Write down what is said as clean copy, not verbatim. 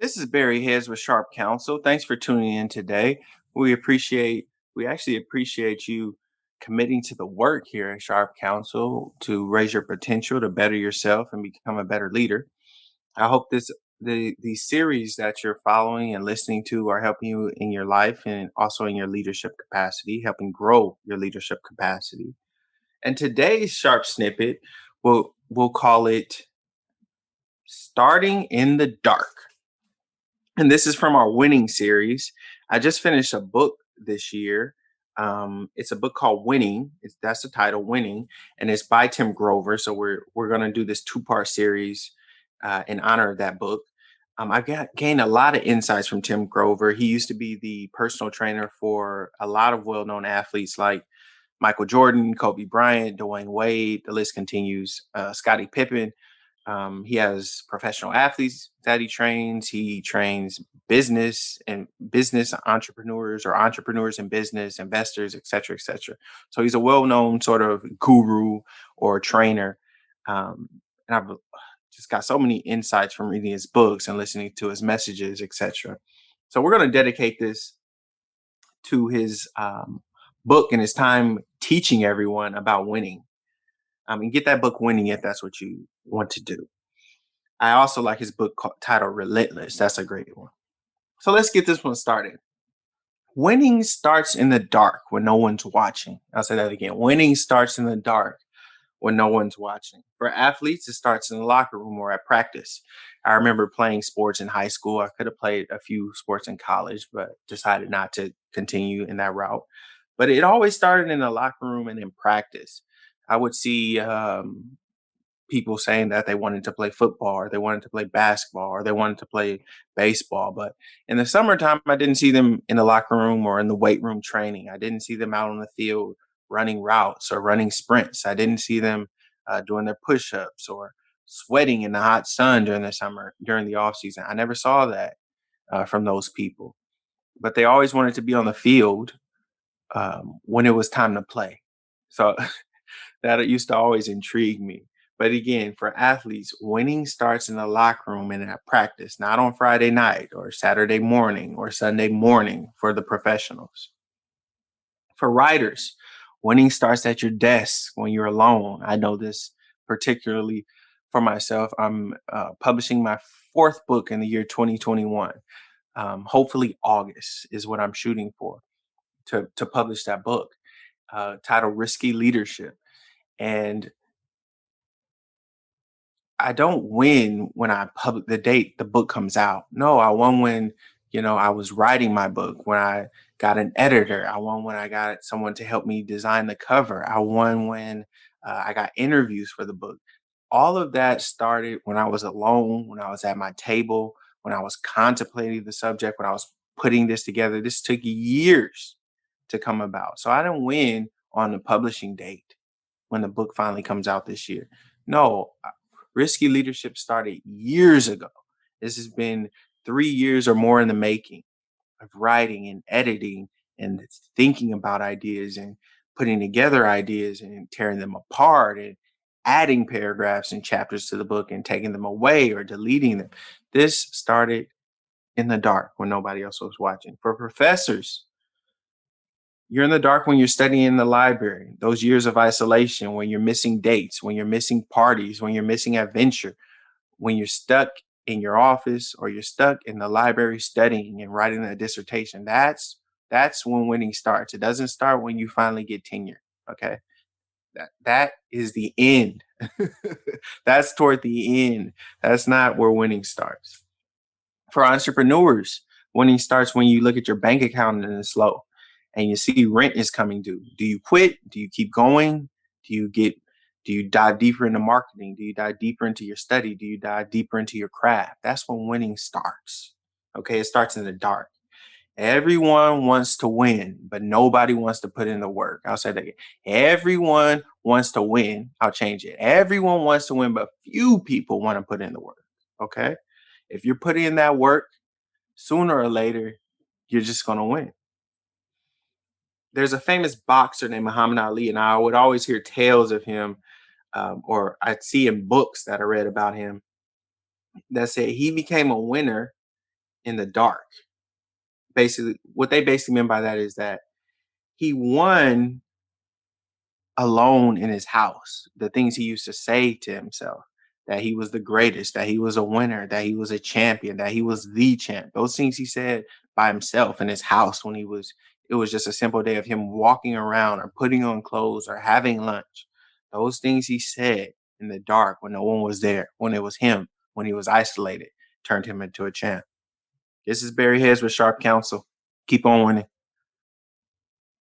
This is Barry Heads with Sharp Counsel. Thanks for tuning in today. We appreciate we actually appreciate you committing to the work here at Sharp Counsel to raise your potential, to better yourself and become a better leader. I hope the series that you're following and listening to are helping you in your life and also in your leadership capacity, helping grow your leadership capacity. And today's Sharp Snippet, we'll call it Starting in the Dark. And this is from our winning series. I just finished a book this year. It's a book called Winning. That's the title, Winning, and it's by Tim Grover. So we're going to do this two-part series in honor of that book. Gained a lot of insights from Tim Grover. He used to be the personal trainer for a lot of well-known athletes like Michael Jordan, Kobe Bryant, Dwayne Wade. The list continues. Scottie Pippen. He has professional athletes that he trains. He trains business entrepreneurs or entrepreneurs in business, investors, et cetera, et cetera. So he's a well-known sort of guru or trainer. And I've just got so many insights from reading his books and listening to his messages, et cetera. So we're going to dedicate this to his book and his time teaching everyone about winning. And get that book Winning if that's what you want to do. I also like his book titled Relentless. That's a great one. So let's get this one started. Winning starts in the dark when no one's watching. I'll say that again. Winning starts in the dark when no one's watching. For athletes, it starts in the locker room or at practice. I remember playing sports in high school. I could have played a few sports in college, but decided not to continue in that route. But it always started in the locker room and in practice. I would see people saying that they wanted to play football or they wanted to play basketball or they wanted to play baseball. But in the summertime, I didn't see them in the locker room or in the weight room training. I didn't see them out on the field running routes or running sprints. I didn't see them doing their push ups or sweating in the hot sun during the summer, during the off season. I never saw that from those people. But they always wanted to be on the field when it was time to play. So that it used to always intrigue me. But again, for athletes, winning starts in the locker room and at practice, not on Friday night or Saturday morning or Sunday morning for the professionals. For writers, winning starts at your desk when you're alone. I know this particularly for myself. I'm publishing my fourth book in the year 2021. Hopefully, August is what I'm shooting for to publish that book titled Risky Leadership. And I don't win when I public the date the book comes out. No, I won when, I was writing my book, when I got an editor. I won when I got someone to help me design the cover. I won when I got interviews for the book. All of that started when I was alone, when I was at my table, when I was contemplating the subject, when I was putting this together. This took years to come about. So I didn't win on the publishing date when the book finally comes out this year. No, Risky Leadership started years ago. This has been 3 years or more in the making of writing and editing and thinking about ideas and putting together ideas and tearing them apart and adding paragraphs and chapters to the book and taking them away or deleting them. This started in the dark when nobody else was watching. For professors, you're in the dark when you're studying in the library, those years of isolation, when you're missing dates, when you're missing parties, when you're missing adventure, when you're stuck in your office or you're stuck in the library studying and writing a dissertation. That's when winning starts. It doesn't start when you finally get tenure. Okay. That is the end. That's toward the end. That's not where winning starts. For entrepreneurs, winning starts when you look at your bank account and it's low and you see rent is coming due. Do you quit? Do you keep going? Do you get do you dive deeper into marketing? Do you dive deeper into your study? Do you dive deeper into your craft? That's when winning starts. Okay, it starts in the dark. Everyone wants to win, but nobody wants to put in the work. I'll say that again. Everyone wants to win. I'll change it. Everyone wants to win, but few people want to put in the work. Okay. If you're putting in that work, sooner or later, you're just going to win. There's a famous boxer named Muhammad Ali, and I would always hear tales of him, or I'd see in books that I read about him that said he became a winner in the dark. Basically, what they basically meant by that is that he won alone in his house. The things he used to say to himself, that he was the greatest, that he was a winner, that he was a champion, that he was the champ. Those things he said by himself in his house when it was just a simple day of him walking around or putting on clothes or having lunch. Those things he said in the dark when no one was there, when it was him, when he was isolated, turned him into a champ. This is Barry Heads with Sharp Counsel. Keep on winning.